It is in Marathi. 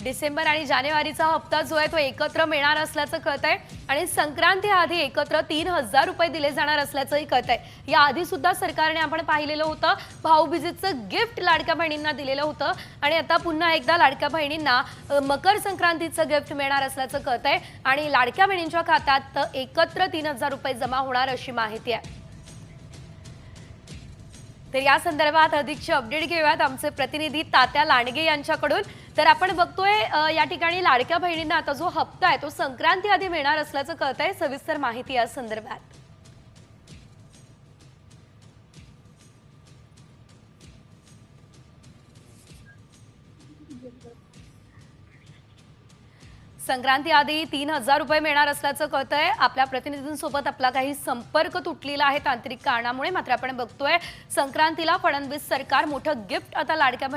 डिसेंबर आणि जानेवारीचा हप्ता जो आहे तो एकत्र मिळणार असल्याचं कळतंय आणि संक्रांती आधी एकत्र 3000 रुपये दिले जाणार असल्याचंही कळतंय। या आधी सुद्धा सरकारने आपण पाहिलेलं होतं भाऊबीजेचं गिफ्ट लाडक्या बहिणींना दिलेलं होतं आणि आता पुन्हा एकदा लाडक्या बहिणींना मकर संक्रांतीचं गिफ्ट मिळणार असल्याचं कळतंय आणि लाडक्या बहिणींच्या खात्यात एकत्र 3000 रुपये जमा होणार अशी माहिती आहे। तर या संदर्भात अधिकची अपडेट घेऊयात आमचे प्रतिनिधी तात्या लांडगे यांच्याकडून। तर आपण बघतोय या ठिकाणी लाडक्या बहिणींना आता जो हप्ता आहे तो संक्रांती आधी मिळणार असल्याचं कळतंय। सविस्तर माहिती या संदर्भात संक्रांती आधी 3000 रुपये मिळणार असल्याचं कळतंय। आपल्या प्रतिनिधींसोबत आपला काही संपर्क तुटलेला आहे तांत्रिक कारणामुळे, मात्र आपण बघतोय संक्रांतीला फडणवीस सरकार मोठं गिफ्ट आता लाडक्या